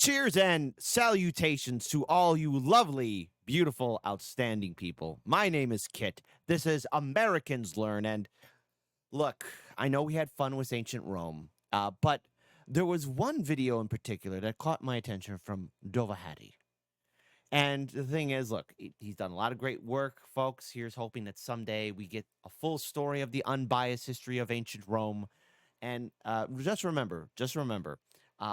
Cheers and salutations to all you lovely, beautiful, outstanding people. My name is Kit. This is Americans Learn. And look, I know we had fun with ancient Rome, but there was one video in particular that caught my attention from Dovahati. And the thing is, look, he's done a lot of great work, folks. Here's hoping that someday we get a full story of the unbiased history of ancient Rome. And just remember,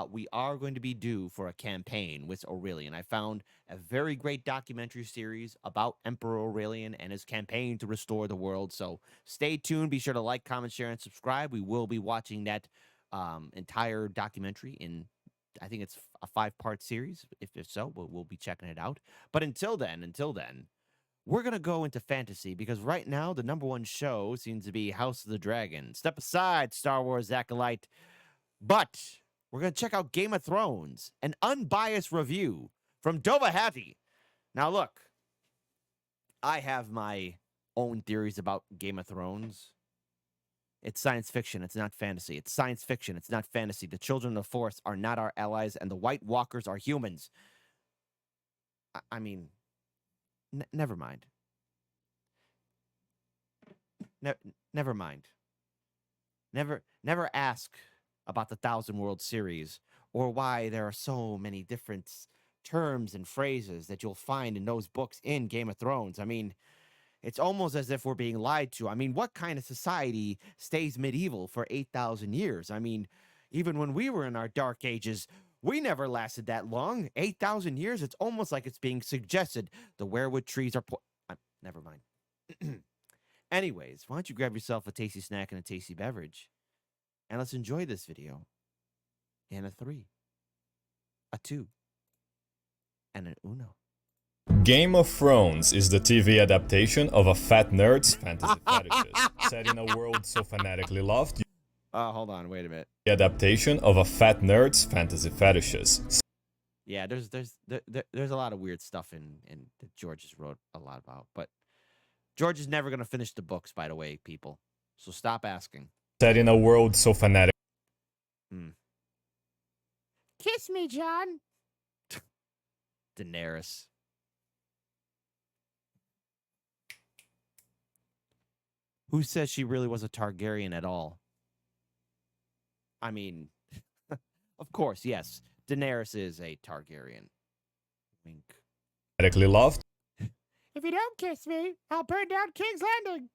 we are going to be due for a campaign with Aurelian. I found a very great documentary series about Emperor Aurelian and his campaign to restore the world. So stay tuned. Be sure to like, comment, share, and subscribe. We will be watching that entire documentary in, I think it's a 5-part series. If so, we'll be checking it out. But until then, we're going to go into fantasy because right now the #1 show seems to be House of the Dragon. Step aside, Star Wars acolyte. But we're going to check out Game of Thrones, an unbiased review from Dovahati. Now, look, I have my own theories about Game of Thrones. It's science fiction. It's not fantasy. It's science fiction. It's not fantasy. The children of the Forest are not our allies, and the White Walkers are humans. I mean, never mind. Never mind. Never ask about the Thousand World series or why there are so many different terms and phrases that you'll find in those books in Game of Thrones. I mean, it's almost as if we're being lied to. I mean, what kind of society stays medieval for 8,000 years? I mean, even when we were in our dark ages, we never lasted that long. 8,000 years, it's almost like it's being suggested. The weirwood trees are... never mind. Anyways, why don't you grab yourself a tasty snack and a tasty beverage, and let's enjoy this video in a 3, a 2, and an uno. Game of Thrones is the TV adaptation of a fat nerd's fantasy fetishes, set in a world so fanatically loved. Hold on, wait a minute. The adaptation of a fat nerd's fantasy fetishes. Yeah, there's a lot of weird stuff in that George has wrote a lot about, but George is never gonna finish the books, by the way, people. So stop asking. Set in a world so fanatic. Kiss me, John. Daenerys. Who says she really was a Targaryen at all? I mean, of course, yes. Daenerys is a Targaryen. Wink. Fanatically loved. If you don't kiss me, I'll burn down King's Landing.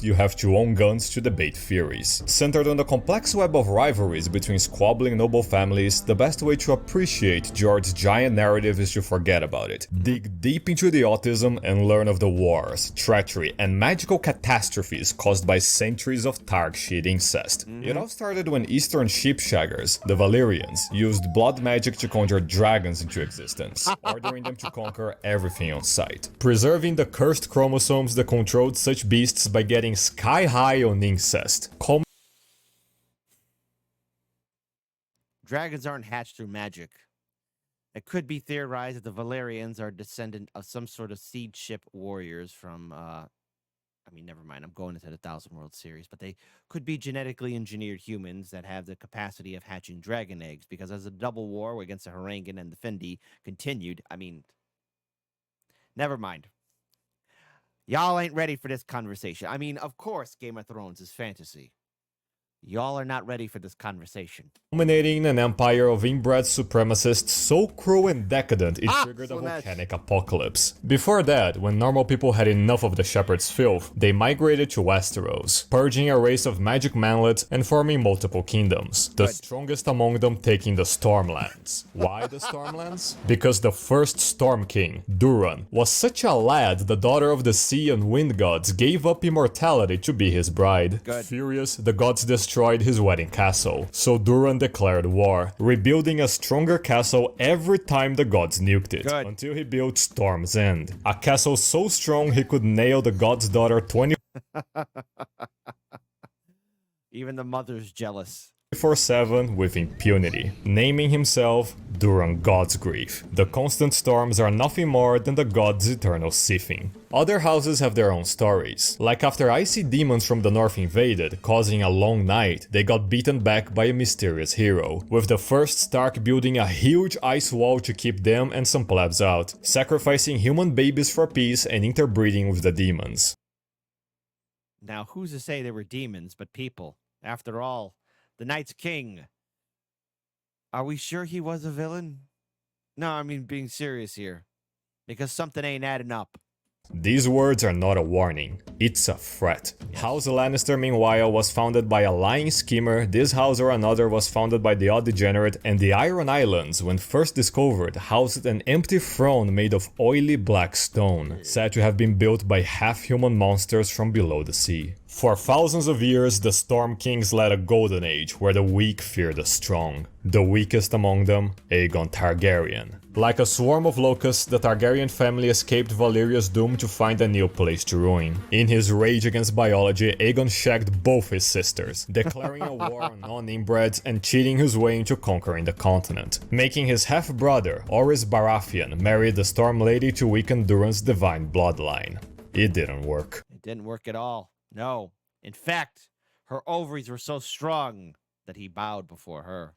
You have to own guns to debate theories. Centered on the complex web of rivalries between squabbling noble families, the best way to appreciate George's giant narrative is to forget about it. Dig deep into the autism and learn of the wars, treachery, and magical catastrophes caused by centuries of Targ shit incest. It all started when Eastern sheepshaggers, the Valyrians, used blood magic to conjure dragons into existence, ordering them to conquer everything on sight, preserving the cursed chromosomes that controlled such beasts by getting sky high on incest. Dragons aren't hatched through magic. It could be theorized that the Valyrians are descendant of some sort of seed ship warriors from, never mind, I'm going into the Thousand World series, but they could be genetically engineered humans that have the capacity of hatching dragon eggs, because as the double war against the Harangan and the Fendi continued, never mind. Y'all ain't ready for this conversation. I mean, of course, Game of Thrones is fantasy. Y'all are not ready for this conversation. Culminating in an empire of inbred supremacists so cruel and decadent it triggered a volcanic apocalypse. Before that, when normal people had enough of the shepherd's filth, they migrated to Westeros, purging a race of magic manlets and forming multiple kingdoms, the strongest among them taking the Stormlands. Why the Stormlands? Because the first Storm King, Duran, was such a lad the daughter of the sea and wind gods gave up immortality to be his bride. Furious, the gods destroyed his wedding castle, so Duran declared war, rebuilding a stronger castle every time the gods nuked it, until he built Storm's End, a castle so strong he could nail the god's daughter 20... Even the mother's jealous. 24/7 with impunity, naming himself Duran Godsgrief. The constant storms are nothing more than the god's eternal seething. Other houses have their own stories, like after icy demons from the north invaded, causing a long night, they got beaten back by a mysterious hero, with the first Stark building a huge ice wall to keep them and some plebs out, sacrificing human babies for peace and interbreeding with the demons. Now, who's to say they were demons, but people? After all, the Night's King. Are we sure he was a villain? No, I mean being serious here. Because something ain't adding up. These words are not a warning, it's a threat. Yes. House Lannister, meanwhile, was founded by a lying schemer, this house or another was founded by the odd degenerate, and the Iron Islands, when first discovered, housed an empty throne made of oily black stone, said to have been built by half-human monsters from below the sea. For thousands of years, the Storm Kings led a golden age where the weak feared the strong. The weakest among them, Aegon Targaryen. Like a swarm of locusts, the Targaryen family escaped Valyria's doom to find a new place to ruin. In his rage against biology, Aegon shagged both his sisters, declaring a war on non-inbreds and cheating his way into conquering the continent, making his half-brother, Orys Baratheon, marry the Storm Lady to weaken Duran's divine bloodline. It didn't work. It didn't work at all. No. In fact, her ovaries were so strong that he bowed before her.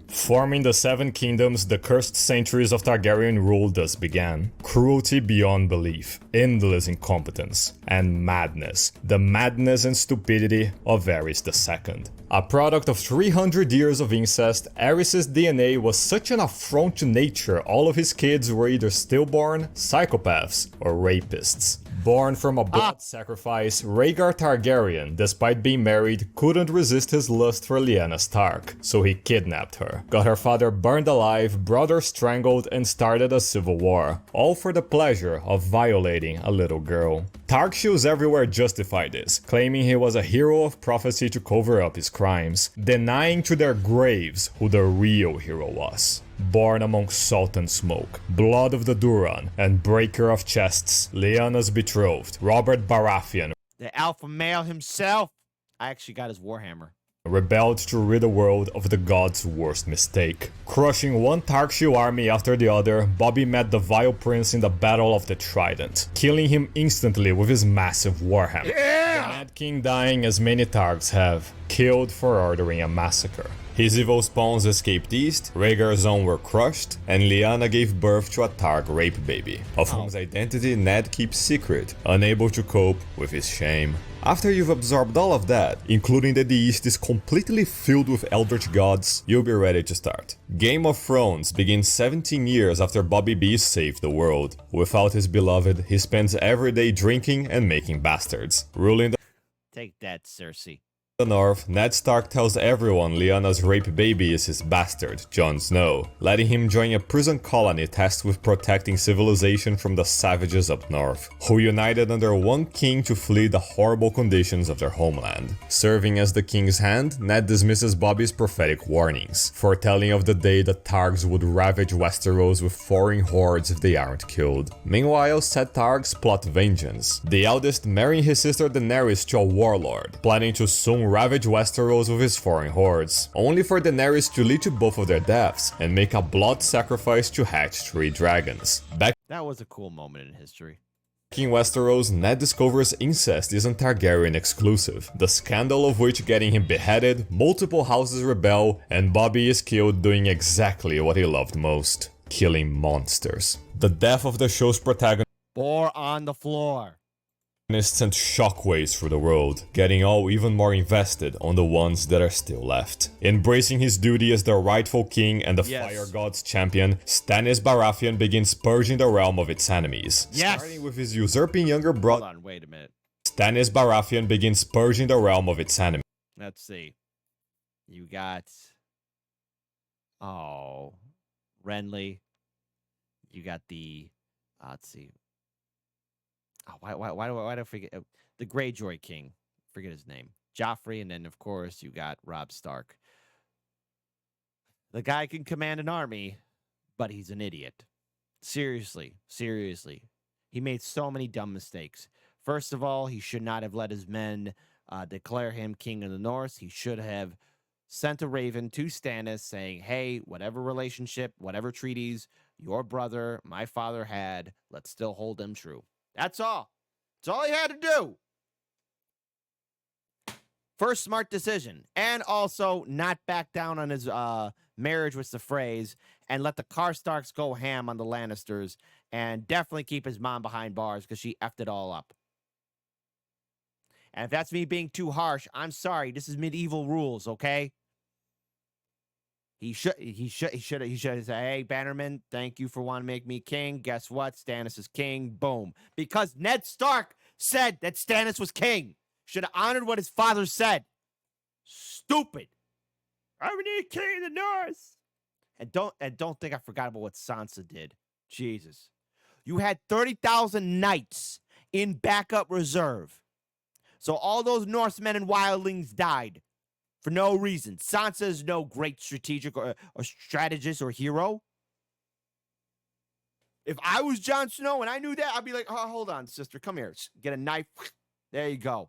Forming the Seven Kingdoms, the cursed centuries of Targaryen rule thus began. Cruelty beyond belief, endless incompetence, and madness. The madness and stupidity of Aerys II. A product of 300 years of incest, Aerys' DNA was such an affront to nature all of his kids were either stillborn, psychopaths, or rapists. Born from a blood sacrifice, Rhaegar Targaryen, despite being married, couldn't resist his lust for Lyanna Stark, so he kidnapped her, got her father burned alive, brother strangled, and started a civil war, all for the pleasure of violating a little girl. Targ-shields everywhere justify this, claiming he was a hero of prophecy to cover up his crimes, denying to their graves who the real hero was. Born among salt and smoke, blood of the Duran, and breaker of chests, Lyanna's betrothed, Robert Baratheon, The alpha male himself. I actually got his warhammer. rebelled to rid the world of the god's worst mistake. Crushing one Targ-shield army after the other, Bobby met the Vile Prince in the Battle of the Trident, killing him instantly with his massive warhammer. The Mad King dying as many Targs have, killed for ordering a massacre. His evil spawns escaped east, Rhaegar's own were crushed, and Lyanna gave birth to a Targ rape baby, of whose identity Ned keeps secret, unable to cope with his shame. After you've absorbed all of that, including that the East is completely filled with eldritch gods, you'll be ready to start. Game of Thrones begins 17 years after Bobby B saved the world. Without his beloved, he spends every day drinking and making bastards, ruling the Take that, Cersei. the north, Ned Stark tells everyone Lyanna's rape baby is his bastard, Jon Snow, letting him join a prison colony tasked with protecting civilization from the savages up north, who united under one king to flee the horrible conditions of their homeland. Serving as the king's hand, Ned dismisses Bobby's prophetic warnings, foretelling of the day the Targs would ravage Westeros with foreign hordes if they aren't killed. Meanwhile, said Targs plot vengeance, the eldest marrying his sister Daenerys to a warlord, planning to soon ravage Westeros with his foreign hordes, only for Daenerys to lead to both of their deaths and make a blood sacrifice to hatch 3 dragons. Back That was a cool moment in history. in Westeros, Ned discovers incest isn't Targaryen exclusive, the scandal of which getting him beheaded, multiple houses rebel, and Bobby is killed doing exactly what he loved most, killing monsters. The death of the show's protagonist Bore on the floor. sent shockwaves through the world, getting all even more invested on the ones that are still left. Embracing his duty as the rightful king and the Fire God's champion, Stannis Baratheon begins purging the realm of its enemies. Starting with his usurping younger brother. Hold on, wait a minute. Stannis Baratheon begins purging the realm of its enemies. Let's see. You got... Oh. Renly. You got the... let's see. Oh, why do I forget? The Greyjoy King. Forget his name. Joffrey, and then, of course, you got Robb Stark. The guy can command an army, but he's an idiot. Seriously. He made so many dumb mistakes. First of all, he should not have let his men declare him king of the North. He should have sent a raven to Stannis saying, hey, whatever relationship, whatever treaties your brother, my father had, let's still hold them true. That's all. That's all he had to do. First smart decision. And also not back down on his marriage with the Freys and let the Karstarks go ham on the Lannisters and definitely keep his mom behind bars because she effed it all up. And if that's me being too harsh, I'm sorry. This is medieval rules, okay? He should have said, hey, Bannerman, thank you for wanting to make me king. Guess what? Stannis is king. Boom. Because Ned Stark said that Stannis was king. Should have honored what his father said. Stupid. I need king in the north. And don't think I forgot about what Sansa did. Jesus. You had 30,000 knights in backup reserve. So all those Norsemen and wildlings died for no reason. Sansa is no great strategic or strategist or hero. If I was Jon Snow and I knew that, I'd be like, oh, hold on, sister, come here. Get a knife. There you go.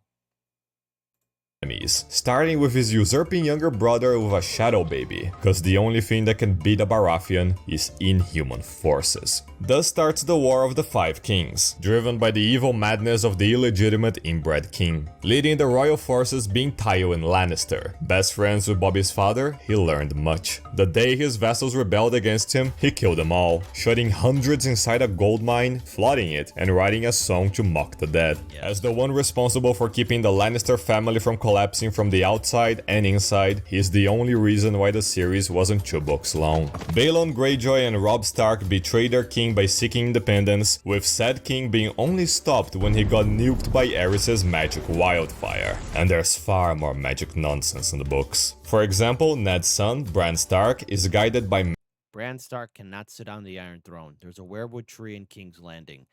Starting with his usurping younger brother with a shadow baby, cause the only thing that can beat a Baratheon is inhuman forces. Thus starts the War of the Five Kings, driven by the evil madness of the illegitimate inbred king. Leading the royal forces being Tywin Lannister. Best friends with Bobby's father, he learned much. The day his vassals rebelled against him, he killed them all, shooting hundreds inside a gold mine, flooding it, and writing a song to mock the dead. As the one responsible for keeping the Lannister family from collapsing from the outside and inside, he's the only reason why the series wasn't 2 books long. Balon Greyjoy and Robb Stark betrayed their king by seeking independence, with said king being only stopped when he got nuked by Aerys's magic wildfire. And there's far more magic nonsense in the books. For example, Ned's son, Bran Stark, is guided by Bran Stark cannot sit on the Iron Throne. There's a weirwood tree in King's Landing.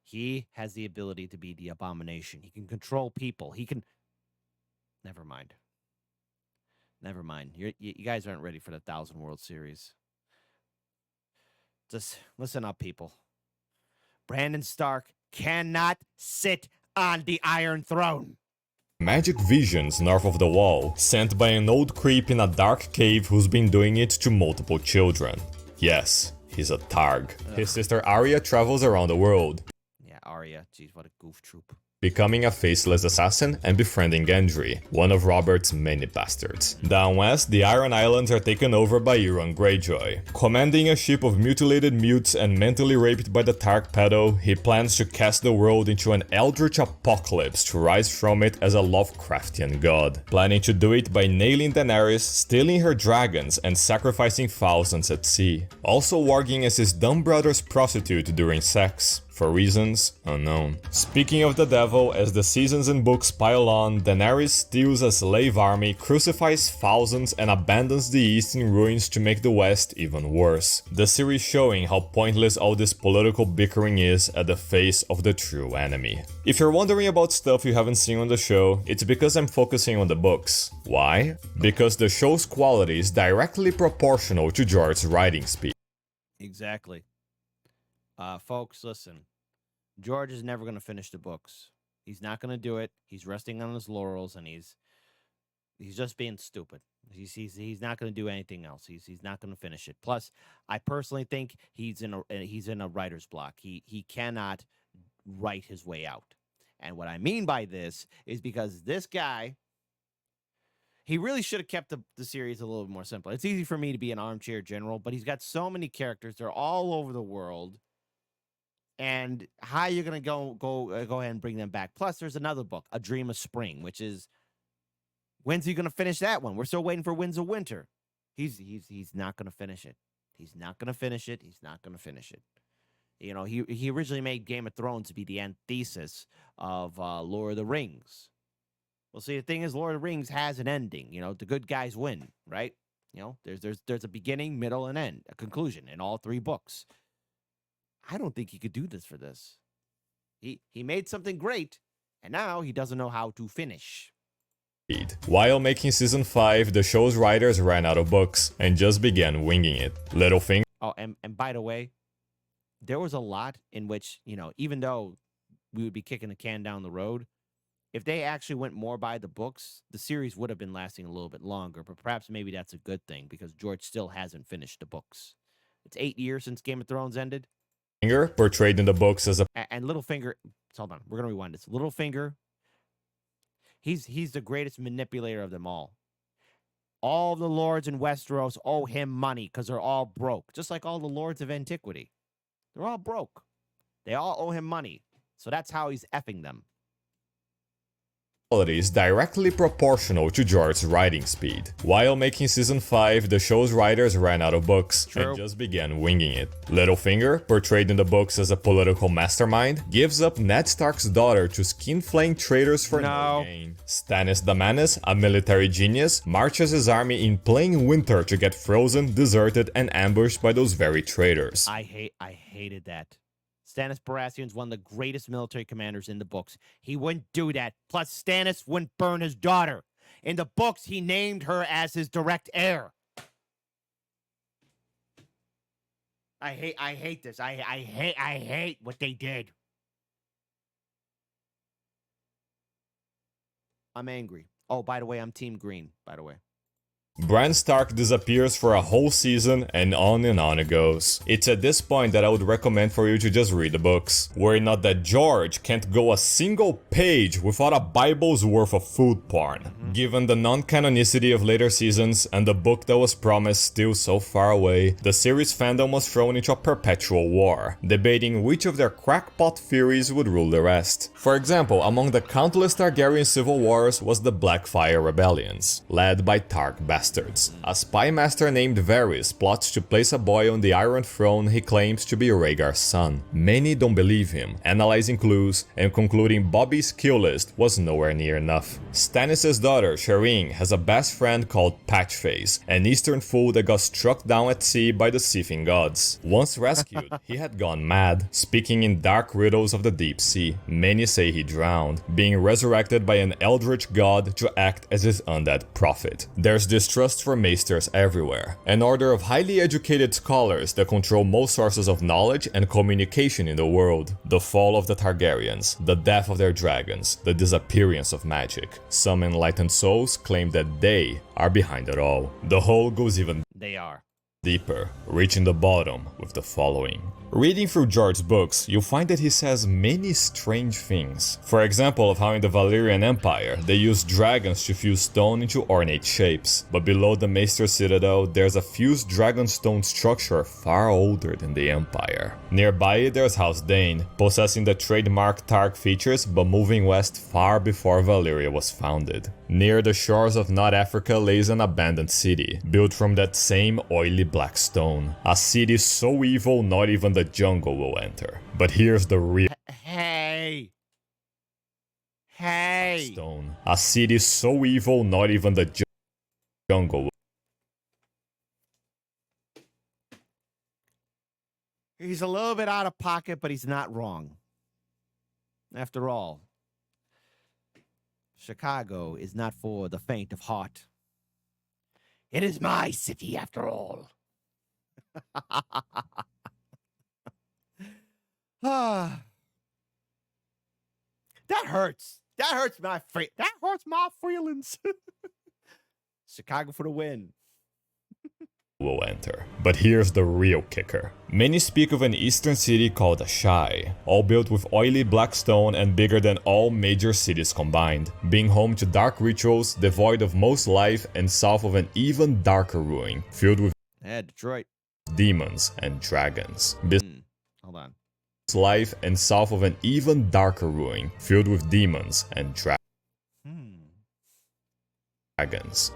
He has the ability to be the abomination. He can control people. He can... Never mind. Never mind. You guys aren't ready for the 1,000 World Series. Just listen up, people. Brandon Stark cannot sit on the Iron Throne. Magic visions north of the wall, sent by an old creep in a dark cave who's been doing it to multiple children. Yes, he's a Targ. His sister Arya travels around the world. Yeah, Arya. Jeez, what a goof troop. Becoming a faceless assassin and befriending Gendry, one of Robert's many bastards. Down west, the Iron Islands are taken over by Euron Greyjoy. Commanding a ship of mutilated mutes and mentally raped by the Targ pedo, he plans to cast the world into an eldritch apocalypse to rise from it as a Lovecraftian god. Planning to do it by nailing Daenerys, stealing her dragons, and sacrificing thousands at sea. Also warging as his dumb brother's prostitute during sex. For reasons unknown. Speaking of the devil, as the seasons and books pile on, Daenerys steals a slave army, crucifies thousands, and abandons the East in ruins to make the West even worse. The series showing how pointless all this political bickering is at the face of the true enemy. If you're wondering about stuff you haven't seen on the show, it's because I'm focusing on the books. Why? Because the show's quality is directly proportional to George's writing speed. Exactly. Folks, listen. George is never going to finish the books. He's not going to do it. He's resting on his laurels, and he's just being stupid. He's not going to do anything else. He's not going to finish it. Plus, I personally think he's in a writer's block. He cannot write his way out. And what I mean by this is because this guy, he really should have kept the series a little bit more simple. It's easy for me to be an armchair general, but he's got so many characters. They're all over the world. And how you're gonna go ahead and bring them back? Plus, there's another book, A Dream of Spring, which is when's he gonna finish that one? We're still waiting for Winds of Winter. He's not gonna finish it. He's not gonna finish it. He's not gonna finish it. You know, he originally made Game of Thrones to be the antithesis of Lord of the Rings. Well, see, the thing is, Lord of the Rings has an ending. You know, the good guys win, right? You know, there's a beginning, middle, and end, a conclusion in all 3 books. I don't think he could do this for this. He made something great, and now he doesn't know how to finish. While making season 5, the show's writers ran out of books and just began winging it. Littlefinger. Oh, and by the way, there was a lot in which, you know, even though we would be kicking the can down the road, if they actually went more by the books, the series would have been lasting a little bit longer, but perhaps maybe that's a good thing because George still hasn't finished the books. It's 8 years since Game of Thrones ended. Finger, portrayed in the books as a... And Littlefinger, hold on, we're going to rewind this. Littlefinger, he's the greatest manipulator of them all. All the lords in Westeros owe him money because they're all broke, just like all the lords of antiquity. They're all broke. They all owe him money, so that's how he's effing them. Is directly proportional to George's writing speed. While making season 5, the show's writers ran out of books and just began winging it. Littlefinger, portrayed in the books as a political mastermind, gives up Ned Stark's daughter to skin-flaying traitors for no gain. Stannis the Menace, a military genius, marches his army in plain winter to get frozen, deserted, and ambushed by those very traitors. I hated that. Stannis Baratheon's one of the greatest military commanders in the books. He wouldn't do that. Plus, Stannis wouldn't burn his daughter. In the books, he named her as his direct heir. I hate this. I hate what they did. I'm angry. Oh, by the way, I'm Team Green, by the way. Bran Stark disappears for a whole season, and on it goes. It's at this point that I would recommend for you to just read the books. Were it not that George can't go a single page without a Bible's worth of food porn. Given the non-canonicity of later seasons and the book that was promised still so far away, the series fandom was thrown into a perpetual war, debating which of their crackpot theories would rule the rest. For example, among the countless Targaryen civil wars was the Blackfire Rebellions, led by Targ Bastards. A spy master named Varys plots to place a boy on the Iron Throne he claims to be Rhaegar's son. Many don't believe him, analyzing clues and concluding Bobby's kill list was nowhere near enough. Stannis' daughter, Shireen, has a best friend called Patchface, an eastern fool that got struck down at sea by the seething gods. Once rescued, he had gone mad, speaking in dark riddles of the deep sea. Many say he drowned, being resurrected by an eldritch god to act as his undead prophet. There's distrust for maesters everywhere, an order of highly educated scholars that control most sources of knowledge and communication in the world. The fall of the Targaryens, the death of their dragons, the disappearance of magic. Some enlightened souls claim that they are behind it all. The hole goes even deeper, reaching the bottom with the following. Reading through George's books, you'll find that he says many strange things. For example, of how in the Valyrian Empire, they used dragons to fuse stone into ornate shapes. But below the Maester Citadel, there's a fused dragonstone structure far older than the Empire. Nearby it, there's House Dane, possessing the trademark Targ features but moving west far before Valyria was founded. Near the shores of North Africa lays an abandoned city, built from that same oily black stone. A city so evil not even the jungle will enter. But here's the real Hey! stone. A city so evil not even the jungle will... He's a little bit out of pocket, but he's not wrong. After all, Chicago is not for the faint of heart. It is my city, after all. That hurts. That hurts my feelings. Chicago for the win. Will enter. But here's the real kicker. Many speak of an eastern city called Ashai, all built with oily black stone and bigger than all major cities combined, being home to dark rituals, devoid of most life, and south of an even darker ruin, filled with Detroit. Demons and dragons. Hold on. Life and south of an even darker ruin, filled with demons and dragons.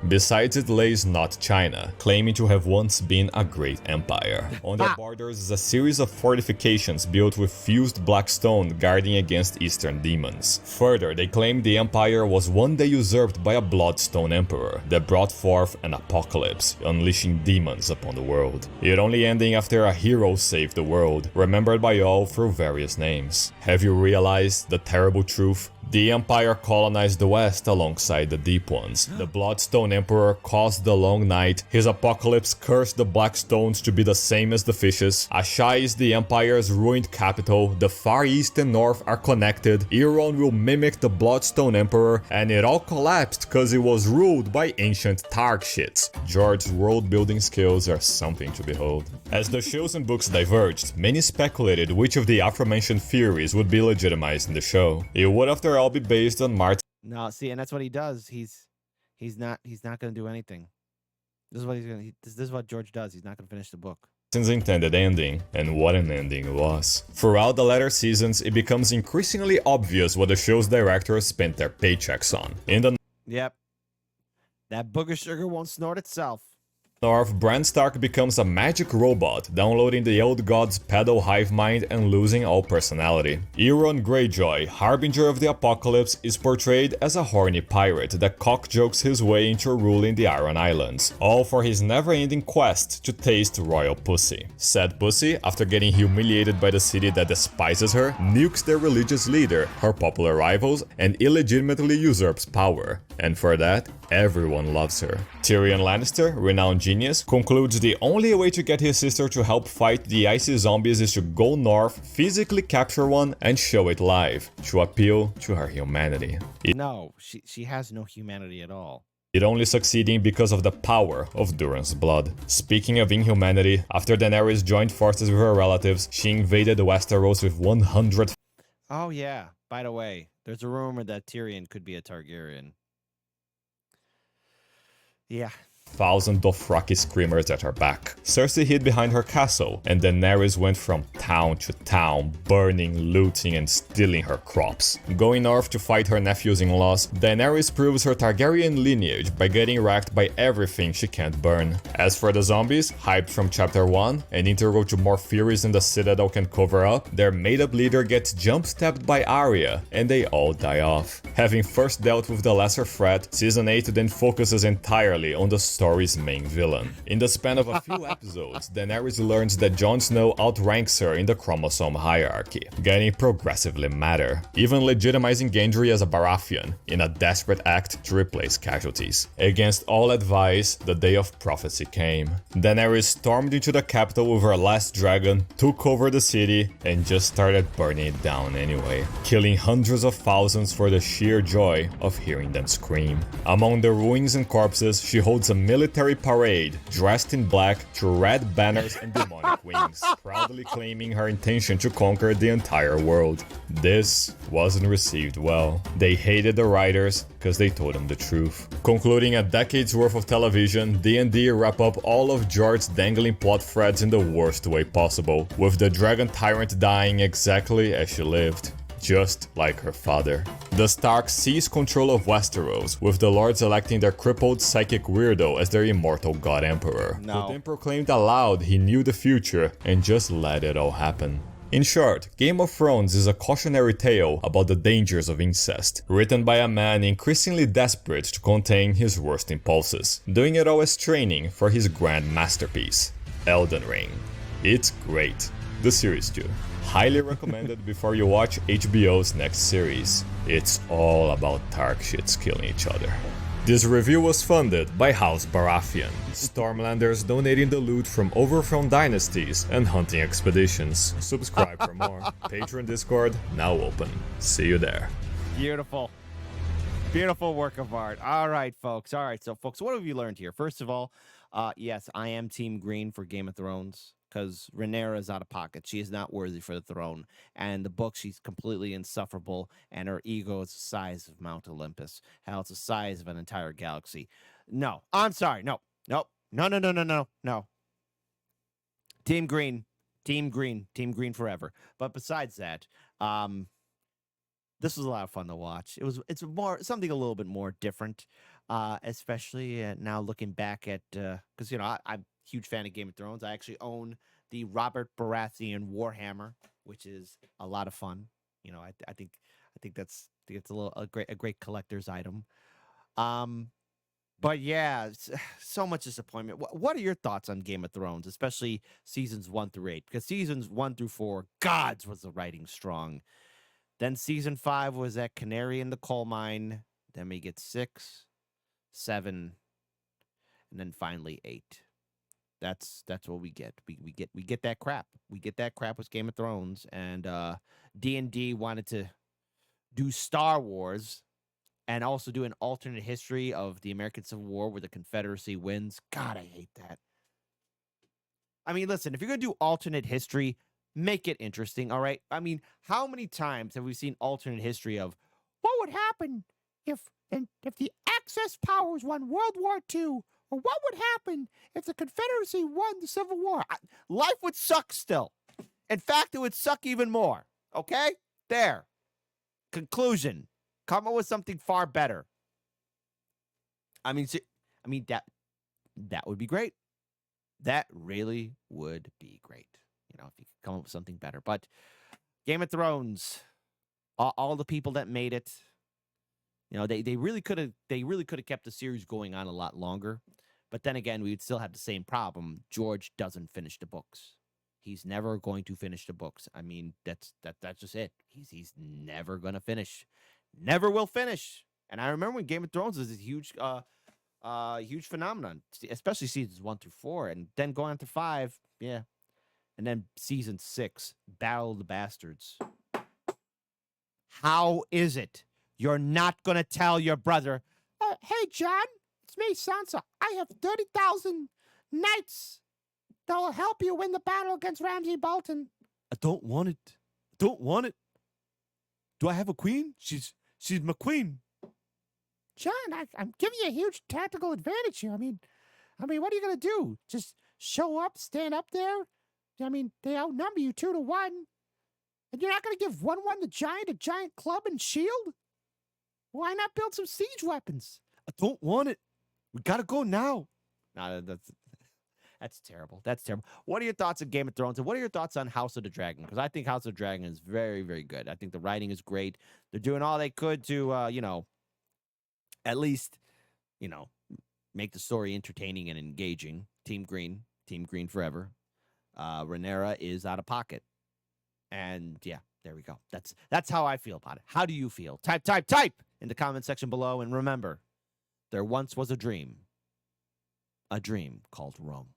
Besides it lays North China, claiming to have once been a great empire. On their borders is a series of fortifications built with fused black stone guarding against eastern demons. Further, they claim the empire was one day usurped by a bloodstone emperor that brought forth an apocalypse, unleashing demons upon the world. It only ending after a hero saved the world, remembered by all through various names. Have you realized the terrible truth? The Empire colonized the West alongside the Deep Ones. The Bloodstone Emperor caused the Long Night. His apocalypse cursed the Black Stones to be the same as the fishes. Ashai is the Empire's ruined capital. The Far East and North are connected. Euron will mimic the Bloodstone Emperor, and it all collapsed because it was ruled by ancient Targ shits. George's world-building skills are something to behold. As the shows and books diverged, many speculated which of the aforementioned theories would be legitimized in the show. It would, after all, be based on Martin's No, see, and that's what he does. He's not going to do anything. This is what this is what George does. He's not going to finish the book. intended ending, and what an ending it was. Throughout the latter seasons, it becomes increasingly obvious what the show's directors spent their paychecks on. In the Yep. That booger sugar won't snort itself. North, Bran Stark becomes a magic robot, downloading the old god's pedal hive mind and losing all personality. Euron Greyjoy, harbinger of the apocalypse, is portrayed as a horny pirate that cock-jokes his way into ruling the Iron Islands, all for his never-ending quest to taste royal pussy. Said pussy, after getting humiliated by the city that despises her, nukes their religious leader, her popular rivals, and illegitimately usurps power. And for that, everyone loves her. Tyrion Lannister, renowned genius, concludes the only way to get his sister to help fight the icy zombies is to go north, physically capture one, and show it live, to appeal to her humanity. No, she has no humanity at all. It only succeeding because of the power of Duran's blood. Speaking of inhumanity, after Daenerys joined forces with her relatives, she invaded Westeros with 100. Oh yeah, by the way, there's a rumor that Tyrion could be a Targaryen. Yeah. Thousand Dothraki screamers at her back. Cersei hid behind her castle, and Daenerys went from town to town, burning, looting, and stealing her crops. Going north to fight her nephews-in-laws, Daenerys proves her Targaryen lineage by getting wrecked by everything she can't burn. As for the zombies, hyped from chapter 1, and integral to more theories than the Citadel can cover up, their made-up leader gets jump-stabbed by Arya, and they all die off. Having first dealt with the lesser threat, Season 8 then focuses entirely on the story's main villain. In the span of a few episodes, Daenerys learns that Jon Snow outranks her in the chromosome hierarchy, getting progressively madder, even legitimizing Gendry as a Baratheon, in a desperate act to replace casualties. Against all advice, the day of prophecy came. Daenerys stormed into the capital with her last dragon, took over the city, and just started burning it down anyway, killing hundreds of thousands for the sheer joy of hearing them scream. Among the ruins and corpses, she holds a military parade, dressed in black, to red banners and demonic wings, proudly claiming her intention to conquer the entire world. This wasn't received well. They hated the writers because they told them the truth. Concluding a decade's worth of television, D&D wrap up all of George's dangling plot threads in the worst way possible, with the dragon tyrant dying exactly as she lived. Just like her father. The Starks seized control of Westeros, with the lords electing their crippled psychic weirdo as their immortal god emperor, who then proclaimed aloud he knew the future and just let it all happen. In short, Game of Thrones is a cautionary tale about the dangers of incest, written by a man increasingly desperate to contain his worst impulses, doing it all as training for his grand masterpiece, Elden Ring. It's great. The series too. Highly recommended before you watch HBO's next series. It's all about Targ shits killing each other. This review was funded by House Baratheon, Stormlanders donating the loot from overthrown dynasties and hunting expeditions. Subscribe for more. Patreon Discord now open. See you there. Beautiful. Beautiful work of art. All right, folks. All right, so folks, what have you learned here? First of all, yes, I am Team Green for Game of Thrones, because Rhaenyra is out of pocket. She is not worthy for the throne. And the book, she's completely insufferable, and her ego is the size of Mount Olympus. Hell, it's the size of an entire galaxy. No, I'm sorry. No. Team Green. Team Green. Team Green forever. But besides that, this was a lot of fun to watch. It's something a little bit more different, especially now looking back at, because, I'm huge fan of Game of Thrones. I actually own the Robert Baratheon Warhammer, which is a lot of fun. I think it's a great collector's item. But yeah, so much disappointment. What are your thoughts on Game of Thrones, especially seasons 1 through 8? Because seasons 1 through 4, gods, was the writing strong. Then season 5 was that canary in the coal mine. Then we get 6, 7, and then finally 8. That's what we get. We get that crap. We get that crap with Game of Thrones, and D&D wanted to do Star Wars and also do an alternate history of the American Civil War where the Confederacy wins. God, I hate that. I mean, listen, if you're going to do alternate history, make it interesting, all right? I mean, how many times have we seen alternate history of what would happen if the Axis powers won World War II? Or what would happen if the Confederacy won the Civil War? Life would suck still. In fact, it would suck even more. Okay? There. Conclusion. Come up with something far better. I mean, that would be great. That really would be great. You know, if you could come up with something better. But Game of Thrones, all the people that made it, you know, they really could have kept the series going on a lot longer. But then again, we would still have the same problem. George doesn't finish the books. He's never going to finish the books. I mean, that's just it. He's never going to finish. Never will finish. And I remember when Game of Thrones was a huge phenomenon, especially seasons 1 through 4, and then going on to 5, yeah. And then season 6, Battle of the Bastards. How is it you're not going to tell your brother, hey, John, it's me, Sansa. I have 30,000 knights that will help you win the battle against Ramsay Bolton. I don't want it. I don't want it. Do I have a queen? She's my queen. John, I'm giving you a huge tactical advantage here. I mean, what are you going to do? Just show up, stand up there? I mean, they outnumber you 2-1. And you're not going to give 1-1 the giant a giant club and shield? Why not build some siege weapons? I don't want it. We got to go now. Nah, that's terrible. That's terrible. What are your thoughts on Game of Thrones? And what are your thoughts on House of the Dragon? Because I think House of the Dragon is very, very good. I think the writing is great. They're doing all they could to, at least, make the story entertaining and engaging. Team Green forever. Rhaenyra is out of pocket. And yeah, there we go. That's how I feel about it. How do you feel? Type in the comment section below. And remember, there once was a dream called Rome.